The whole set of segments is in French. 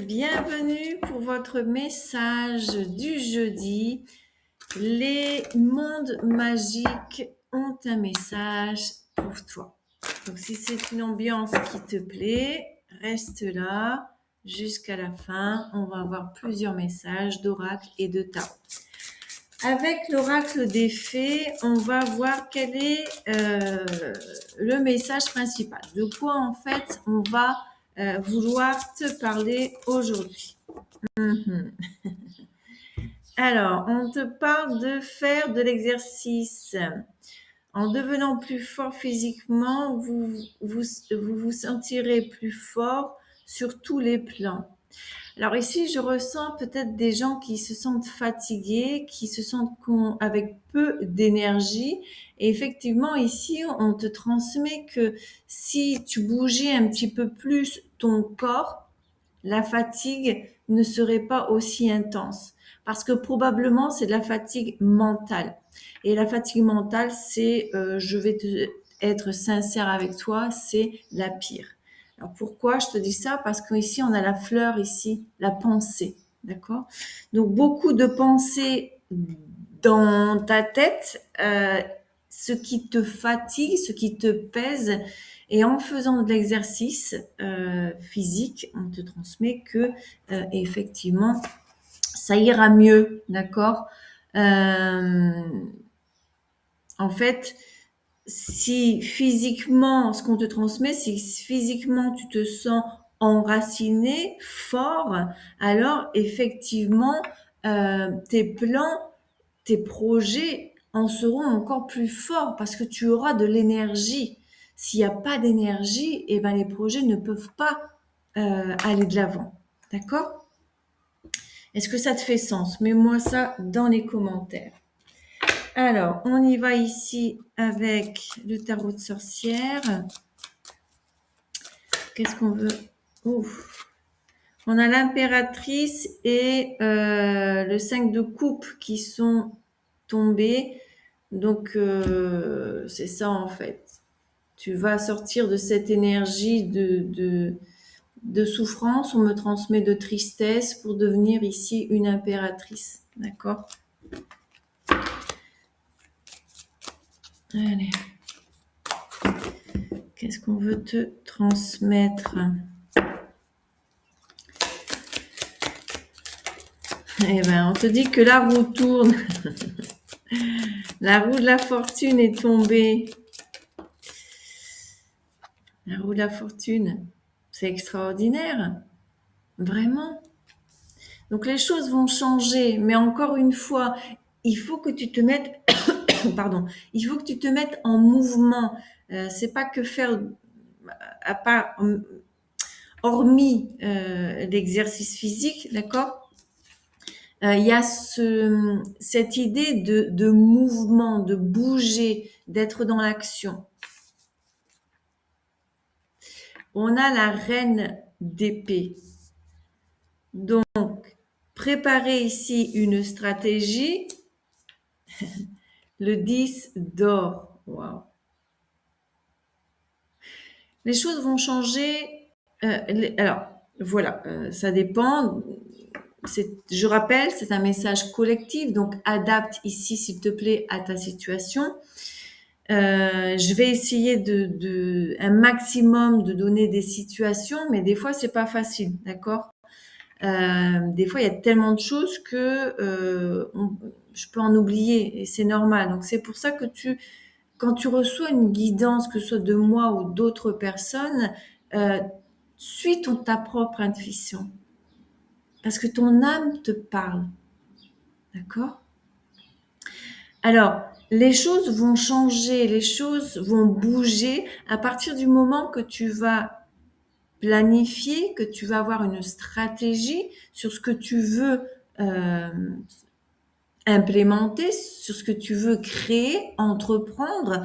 bienvenue pour votre message du jeudi. Les mondes magiques ont un message pour toi. Donc si c'est une ambiance qui te plaît, reste là jusqu'à la fin. On va avoir plusieurs messages d'oracle et de tarot. Avec l'oracle des fées, on va voir quel est le message principal. De quoi en fait on va vouloir te parler aujourd'hui. Alors, on te parle de faire de l'exercice. En devenant plus fort physiquement, vous sentirez plus fort sur tous les plans. Alors ici, je ressens peut-être des gens qui se sentent fatigués, qui se sentent avec peu d'énergie. Et effectivement, ici, on te transmet que si tu bougeais un petit peu plus ton corps, la fatigue ne serait pas aussi intense. Parce que probablement, c'est de la fatigue mentale. Et la fatigue mentale, c'est, je vais être sincère avec toi, c'est la pire. Alors pourquoi je te dis ça? Parce qu'ici, on a la fleur, ici, la pensée. D'accord? Donc, beaucoup de pensées dans ta tête, ce qui te fatigue, ce qui te pèse. Et en faisant de l'exercice physique, on te transmet que effectivement, ça ira mieux. D'accord? En fait, si physiquement, ce qu'on te transmet, si physiquement tu te sens enraciné, fort, alors effectivement, tes plans, tes projets en seront encore plus forts parce que tu auras de l'énergie. S'il n'y a pas d'énergie, eh ben les projets ne peuvent pas aller de l'avant. D'accord? Est-ce que ça te fait sens? Mets-moi ça dans les commentaires. Alors, on y va ici avec le tarot de sorcière. Qu'est-ce qu'on veut? Ouf. On a l'impératrice et le 5 de coupe qui sont tombés. Donc, c'est ça en fait. Tu vas sortir de cette énergie de souffrance. On me transmet de tristesse pour devenir ici une impératrice. D'accord? Allez. Qu'est-ce qu'on veut te transmettre? Eh ben, on te dit que la roue tourne. La roue de la fortune est tombée. La roue de la fortune, c'est extraordinaire. Vraiment. Donc les choses vont changer, mais encore une fois, il faut que tu te mettes, pardon, il faut que tu te mettes en mouvement. C'est pas que faire, à part, hormis l'exercice physique, d'accord. Il y a cette idée de mouvement, de bouger, d'être dans l'action. On a la reine d'épée. Donc, préparez ici une stratégie. Le 10 d'or. Wow. Les choses vont changer. Alors, voilà, ça dépend. Je rappelle, c'est un message collectif, donc adapte ici, s'il te plaît, à ta situation. Je vais essayer un maximum de donner des situations, mais des fois, c'est pas facile, d'accord? Des fois, il y a tellement de choses que je peux en oublier et c'est normal. Donc, c'est pour ça que quand tu reçois une guidance, que ce soit de moi ou d'autres personnes, suis ta propre intuition. Parce que ton âme te parle. D'accord? Alors, les choses vont changer, les choses vont bouger à partir du moment que tu vas planifier, que tu vas avoir une stratégie sur ce que tu veux implémenter, sur ce que tu veux créer, entreprendre,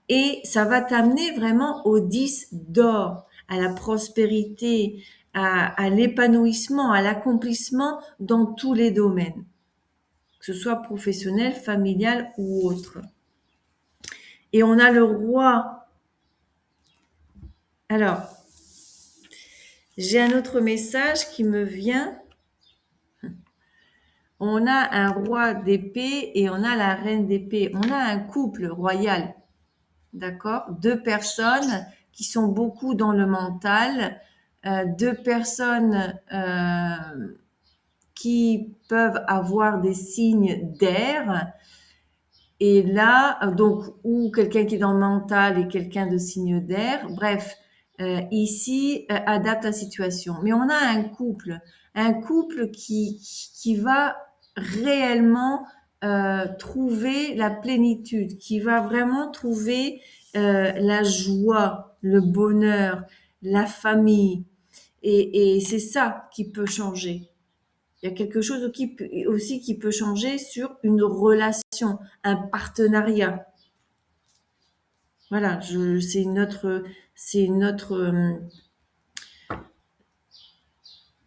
et ça va t'amener vraiment au 10 d'or, à la prospérité, à l'épanouissement, à l'accomplissement dans tous les domaines, que ce soit professionnel, familial ou autre. Et on a le roi. Alors, J'ai un autre message qui me vient. On a un roi d'épée et on a la reine d'épée. On a un couple royal, d'accord? Deux personnes qui sont beaucoup dans le mental, deux personnes qui peuvent avoir des signes d'air. Et là, donc, ou quelqu'un qui est dans le mental et quelqu'un de signe d'air. Bref, ici, adapte la situation. Mais on a un couple qui va réellement trouver la plénitude, qui va vraiment trouver la joie, le bonheur, la famille. Et c'est ça qui peut changer. Il y a quelque chose aussi qui peut changer sur une relation, un partenariat. Voilà, c'est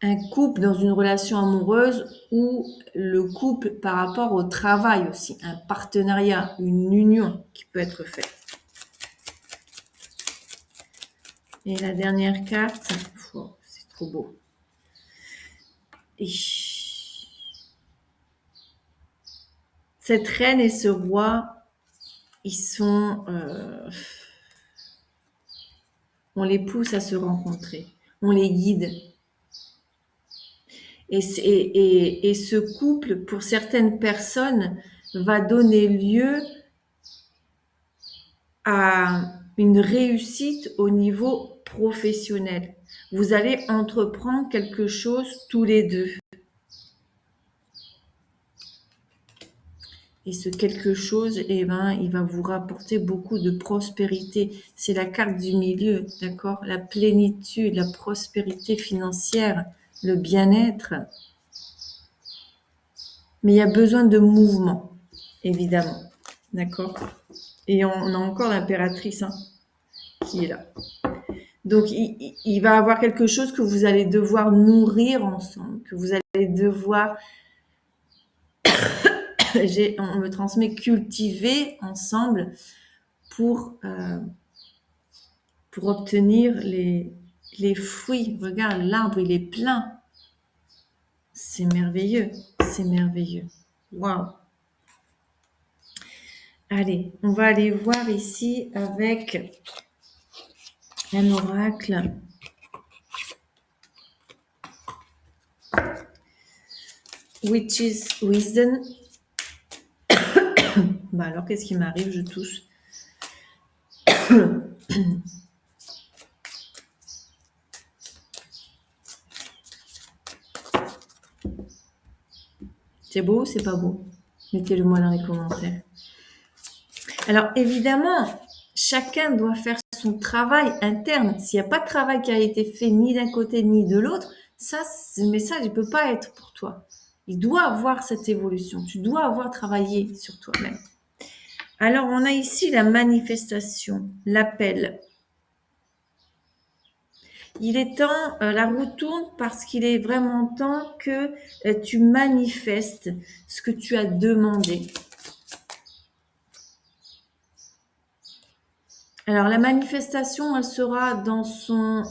un couple dans une relation amoureuse ou le couple par rapport au travail aussi, un partenariat, une union qui peut être faite. Et la dernière carte, oh, c'est trop beau. Cette reine et ce roi, ils sont, on les pousse à se rencontrer, on les guide. Et ce couple, pour certaines personnes, va donner lieu à une réussite au niveau professionnel. Vous allez entreprendre quelque chose tous les deux. Et ce quelque chose, il va vous rapporter beaucoup de prospérité. C'est la carte du milieu, d'accord? La plénitude, la prospérité financière, le bien-être. Mais il y a besoin de mouvement, évidemment, d'accord? Et on a encore l'impératrice qui est là. Donc, il va y avoir quelque chose que vous allez devoir nourrir ensemble, que vous allez devoir on me transmet cultiver ensemble pour obtenir les fruits. Regarde, l'arbre, il est plein. C'est merveilleux, c'est merveilleux. Waouh! Allez, on va aller voir ici avec un oracle. Witch's Wisdom. Bah alors, qu'est-ce qui m'arrive? Je tousse. C'est beau ou c'est pas beau? Mettez-le moi dans les commentaires. Alors, évidemment, chacun doit faire son travail interne. S'il n'y a pas de travail qui a été fait ni d'un côté ni de l'autre, ça, ce message ne peut pas être pour toi. Il doit avoir cette évolution. Tu dois avoir travaillé sur toi-même. Alors, on a ici la manifestation, l'appel. Il est temps, la roue tourne parce qu'il est vraiment temps que tu manifestes ce que tu as demandé. Alors, la manifestation, elle sera dans son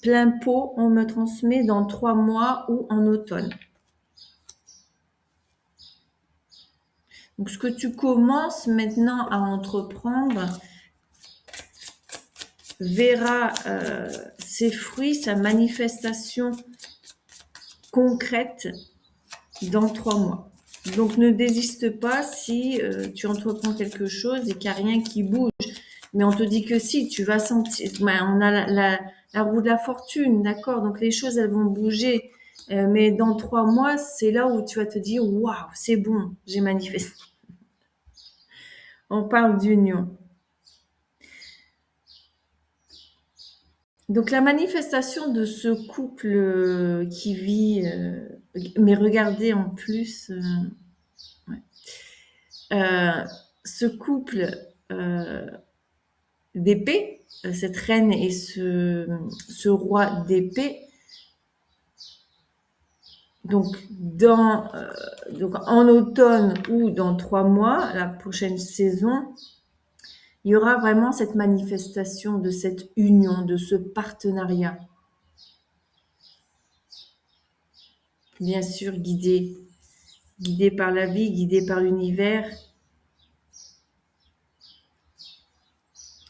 plein pot, on me transmet dans 3 mois ou en automne. Donc, ce que tu commences maintenant à entreprendre verra ses fruits, sa manifestation concrète dans 3 mois. Donc, ne désiste pas si tu entreprends quelque chose et qu'il n'y a rien qui bouge. Mais on te dit que si, tu vas sentir. On a la roue de la fortune, d'accord? Donc, les choses, elles vont bouger. Mais dans 3 mois, c'est là où tu vas te dire, waouh, c'est bon, j'ai manifesté. On parle d'union. Donc, la manifestation de ce couple qui vit, mais regardez en plus, ce couple d'épée, cette reine et ce roi d'épée, donc en automne ou dans 3 mois, la prochaine saison, il y aura vraiment cette manifestation de cette union, de ce partenariat. bien sûr, guidé par la vie, guidé par l'univers.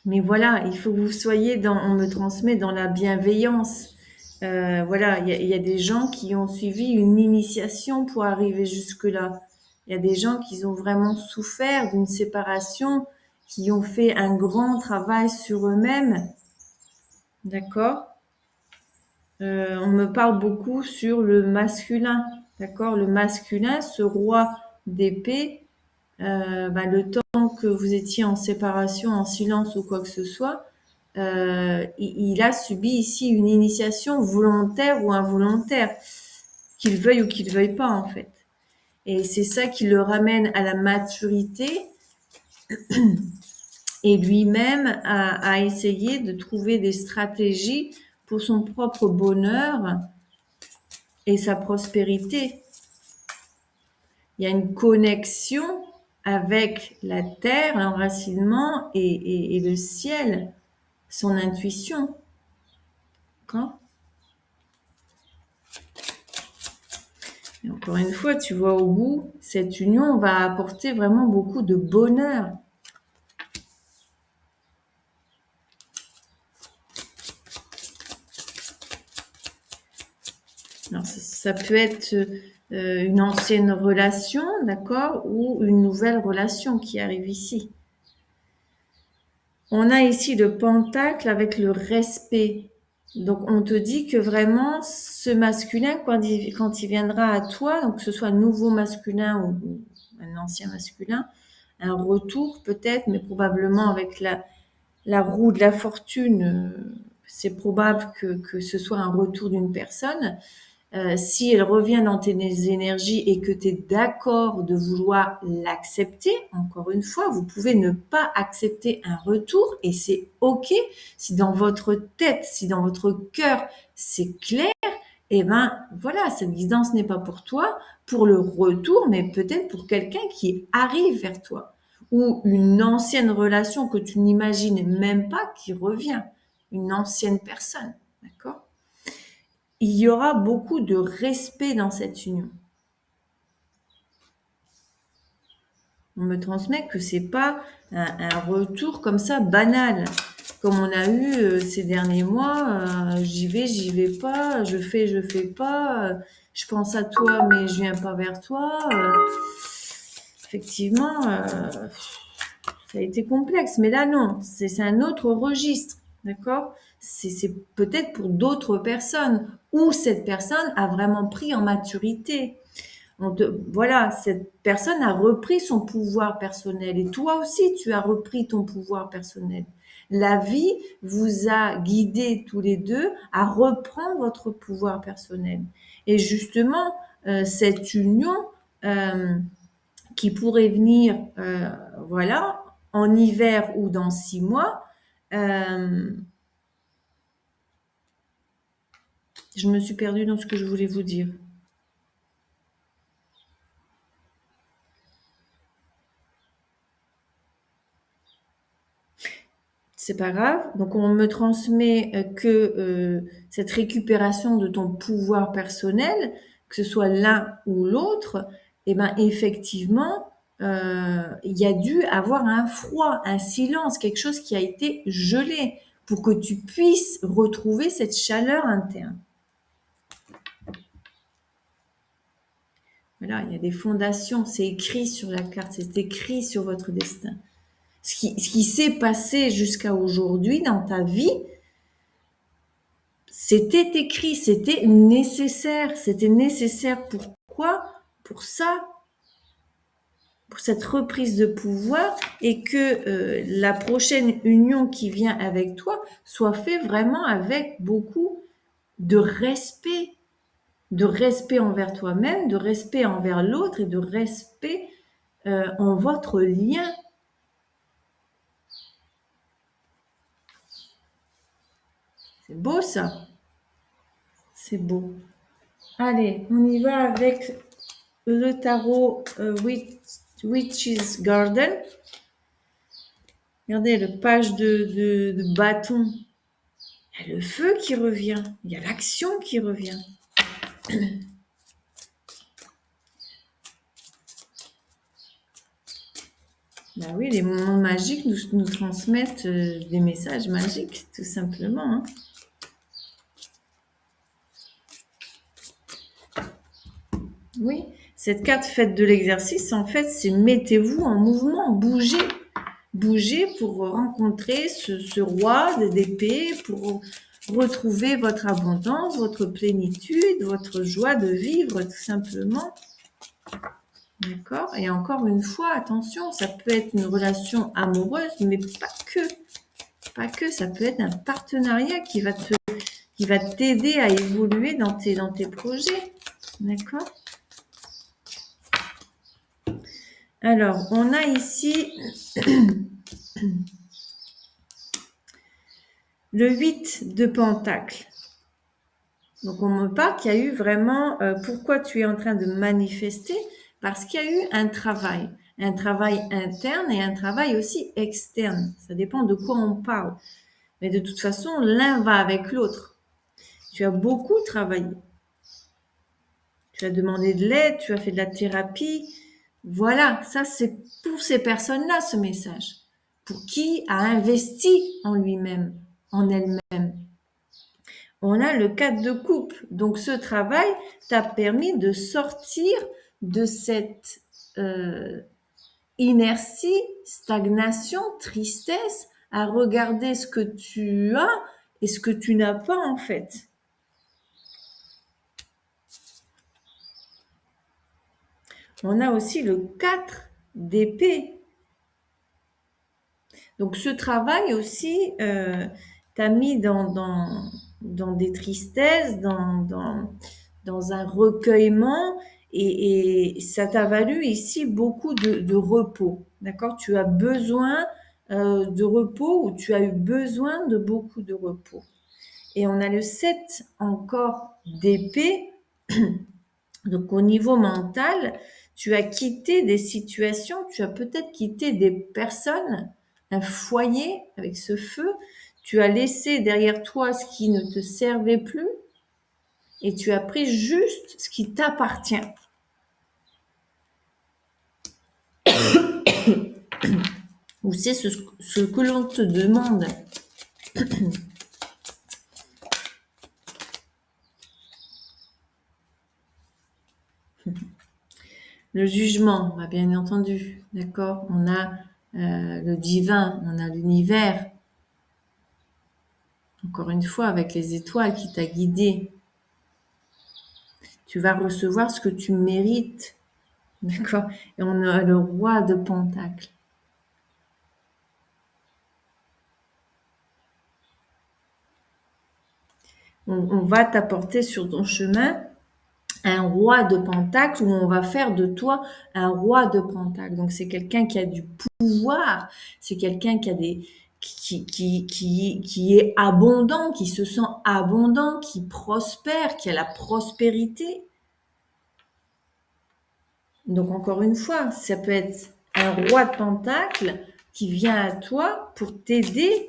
Mais voilà, il faut que vous soyez on me transmet dans la bienveillance. Voilà, il y a des gens qui ont suivi une initiation pour arriver jusque-là. Il y a des gens qui ont vraiment souffert d'une séparation, qui ont fait un grand travail sur eux-mêmes. D'accord? On me parle beaucoup sur le masculin. D'accord? Le masculin, ce roi d'épée, le temps que vous étiez en séparation, en silence ou quoi que ce soit, il a subi ici une initiation volontaire ou involontaire, qu'il veuille ou qu'il veuille pas en fait. Et c'est ça qui le ramène à la maturité et lui-même à essayer de trouver des stratégies pour son propre bonheur et sa prospérité. Il y a une connexion avec la terre, l'enracinement et le ciel, son intuition. D'accord ? Et encore une fois, tu vois, au bout, cette union va apporter vraiment beaucoup de bonheur. Alors, ça peut être une ancienne relation, d'accord, ou une nouvelle relation qui arrive ici. On a ici le pentacle avec le respect. Donc, on te dit que vraiment, ce masculin, quand il viendra à toi, donc que ce soit un nouveau masculin ou un ancien masculin, un retour peut-être, mais probablement avec la roue de la fortune, c'est probable que ce soit un retour d'une personne. Si elle revient dans tes énergies et que tu es d'accord de vouloir l'accepter, encore une fois, vous pouvez ne pas accepter un retour et c'est OK. Si dans votre tête, si dans votre cœur, c'est clair, eh ben voilà, cette guidance n'est pas pour toi, pour le retour, mais peut-être pour quelqu'un qui arrive vers toi ou une ancienne relation que tu n'imagines même pas qui revient, une ancienne personne, d'accord ? Il y aura beaucoup de respect dans cette union. On me transmet que c'est pas un retour comme ça banal, comme on a eu ces derniers mois. J'y vais pas, je fais pas. Je pense à toi, mais je viens pas vers toi. Effectivement, ça a été complexe, mais là non, c'est un autre registre, d'accord ? C'est peut-être pour d'autres personnes où cette personne a vraiment pris en maturité. Voilà, cette personne a repris son pouvoir personnel et toi aussi tu as repris ton pouvoir personnel. La vie vous a guidés tous les deux à reprendre votre pouvoir personnel. Et justement, cette union qui pourrait venir, voilà, en hiver ou dans 6 mois, je me suis perdue dans ce que je voulais vous dire. C'est pas grave. Donc, on me transmet que cette récupération de ton pouvoir personnel, que ce soit l'un ou l'autre, eh ben, effectivement, il y a dû avoir un froid, un silence, quelque chose qui a été gelé pour que tu puisses retrouver cette chaleur interne. Voilà, il y a des fondations, c'est écrit sur la carte, c'est écrit sur votre destin. Ce qui s'est passé jusqu'à aujourd'hui dans ta vie, c'était écrit, c'était nécessaire. C'était nécessaire pourquoi? Pour ça, pour cette reprise de pouvoir et que la prochaine union qui vient avec toi soit faite vraiment avec beaucoup de respect envers toi-même, de respect envers l'autre et de respect en votre lien. C'est beau ça. C'est beau. Allez, on y va avec le tarot Witch's Garden. Regardez, le page de bâton. Il y a le feu qui revient. Il y a l'action qui revient. Ben oui, les moments magiques nous transmettent des messages magiques, tout simplement. Hein. Oui, cette carte faite de l'exercice, en fait, c'est mettez-vous en mouvement, bougez. Bougez pour rencontrer ce roi d'épée, pour retrouver votre abondance, votre plénitude, votre joie de vivre, tout simplement. D'accord? Et encore une fois, attention, ça peut être une relation amoureuse, mais pas que. Pas que, ça peut être un partenariat qui va t'aider à évoluer dans tes projets. D'accord? Alors, on a ici le 8 de Pentacles. Donc, on me parle qu'il y a eu vraiment, pourquoi tu es en train de manifester? Parce qu'il y a eu un travail interne et un travail aussi externe. Ça dépend de quoi on parle. Mais de toute façon, l'un va avec l'autre. Tu as beaucoup travaillé. Tu as demandé de l'aide, tu as fait de la thérapie. Voilà, ça c'est pour ces personnes-là ce message. Pour qui a investi en lui-même, en elle-même. On a le 4 de coupe. Donc ce travail t'a permis de sortir de cette inertie, stagnation, tristesse, à regarder ce que tu as et ce que tu n'as pas en fait. On a aussi le 4 d'épée. Donc ce travail aussi t'a mis dans des tristesses, dans un recueillement et ça t'a valu ici beaucoup de repos. D'accord? Tu as besoin de repos ou tu as eu besoin de beaucoup de repos. Et on a le 7 encore d'épée. Donc au niveau mental, tu as quitté des situations, tu as peut-être quitté des personnes, un foyer avec ce feu, tu as laissé derrière toi ce qui ne te servait plus et tu as pris juste ce qui t'appartient. Ou c'est ce que l'on te demande. Le jugement, bah bien entendu, d'accord? On a le divin, on a l'univers. Encore une fois, avec les étoiles qui t'a guidé. Tu vas recevoir ce que tu mérites. D'accord? Et on a le roi de Pentacles. On va t'apporter sur ton chemin un roi de Pentacles où on va faire de toi un roi de Pentacles. Donc c'est quelqu'un qui a du pouvoir, c'est quelqu'un qui a qui est abondant, qui se sent abondant, qui prospère, qui a la prospérité. Donc encore une fois, ça peut être un roi de Pentacles qui vient à toi pour t'aider,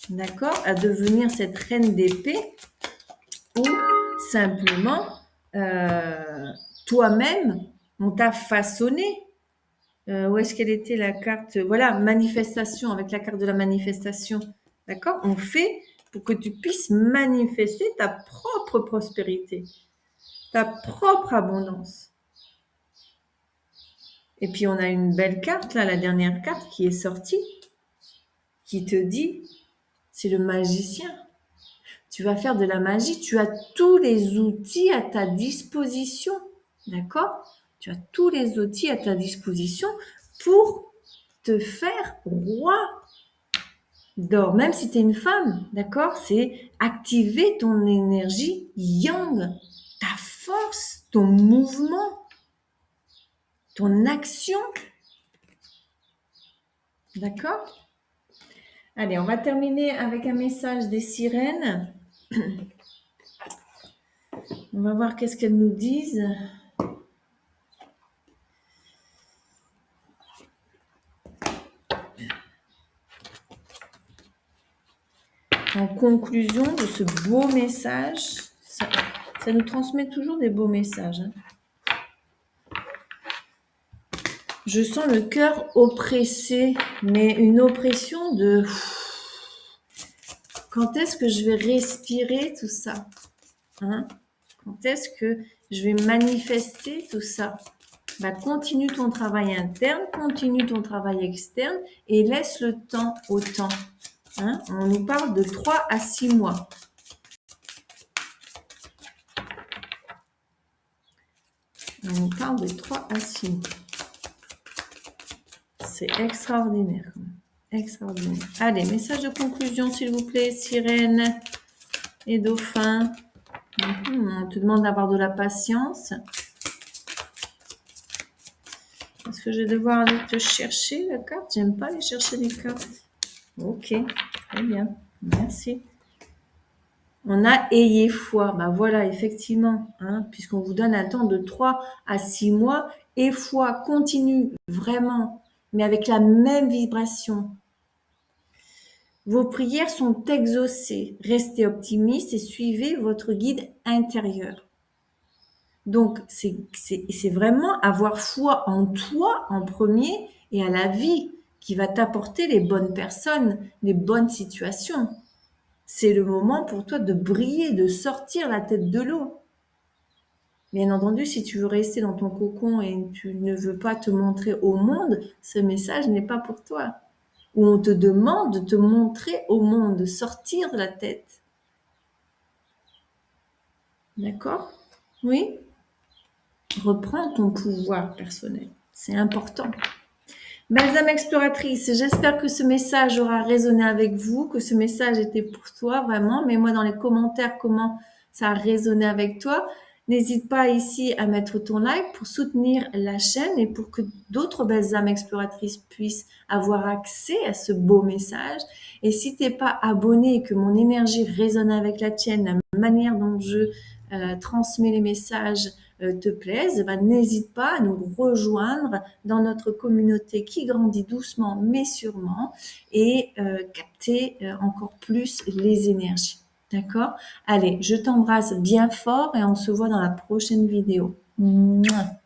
d'accord, à devenir cette reine d'épée ou simplement toi-même, on t'a façonné. Où est-ce qu'elle était la carte? Voilà, manifestation, avec la carte de la manifestation. D'accord? On fait pour que tu puisses manifester ta propre prospérité, ta propre abondance. Et puis on a une belle carte, là, la dernière carte qui est sortie, qui te dit, c'est le magicien. Tu vas faire de la magie, tu as tous les outils à ta disposition. D'accord? Tu as tous les outils à ta disposition pour te faire roi d'or. Même si tu es une femme, d'accord? C'est activer ton énergie yang, ta force, ton mouvement, ton action. D'accord? Allez, on va terminer avec un message des sirènes. On va voir qu'est-ce qu'elles nous disent. En conclusion de ce beau message, ça nous transmet toujours des beaux messages. Hein. Je sens le cœur oppressé, mais une oppression de quand est-ce que je vais respirer tout ça, hein? Quand est-ce que je vais manifester tout ça? Bah, continue ton travail interne, continue ton travail externe et laisse le temps au temps. Hein? On nous parle de 3 à 6 mois. On nous parle de 3 à 6 mois. C'est extraordinaire. Extraordinaire. Allez, message de conclusion, s'il vous plaît, sirène et dauphin. On te demande d'avoir de la patience. Est-ce que je vais devoir aller te chercher la carte? J'aime pas aller chercher les cartes. Ok, très bien. Merci. On a ayez foi. Ben voilà, effectivement, hein, puisqu'on vous donne un temps de 3 à 6 mois. Et foi continue, vraiment, mais avec la même vibration. Vos prières sont exaucées. Restez optimiste et suivez votre guide intérieur. Donc, c'est vraiment avoir foi en toi en premier et à la vie qui va t'apporter les bonnes personnes, les bonnes situations. C'est le moment pour toi de briller, de sortir la tête de l'eau. Bien entendu, si tu veux rester dans ton cocon et tu ne veux pas te montrer au monde, ce message n'est pas pour toi. Où on te demande de te montrer au monde, de sortir de la tête. D'accord? Oui? Reprends ton pouvoir personnel. C'est important. Belles âmes exploratrices, j'espère que ce message aura résonné avec vous, que ce message était pour toi vraiment. Mets-moi dans les commentaires comment ça a résonné avec toi. N'hésite pas ici à mettre ton like pour soutenir la chaîne et pour que d'autres belles âmes exploratrices puissent avoir accès à ce beau message. Et si t'es pas abonné et que mon énergie résonne avec la tienne, la manière dont je transmets les messages te plaise, ben, n'hésite pas à nous rejoindre dans notre communauté qui grandit doucement mais sûrement et capter encore plus les énergies. D'accord? Allez, je t'embrasse bien fort et on se voit dans la prochaine vidéo. Mouah.